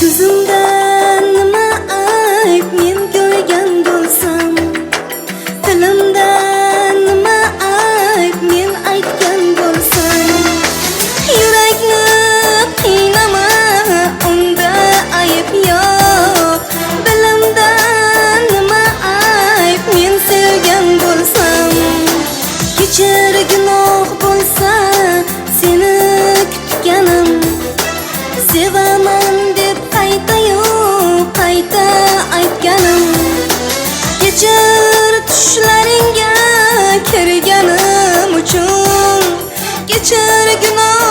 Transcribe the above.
Ko'zimdan nima ayb men ko'rgan bo'lsam, tilimdan nima ayb men aytgan bo'lsam, yurakni qiynama, unda ayb yo'q. Dilimdan nima ayb men sevgan bo'lsam, kechir gunoh bo'lsa seni kutganim, sevaman deb qayta aytganim, kechir tushlaringga kirganim uchun, kechir gunoh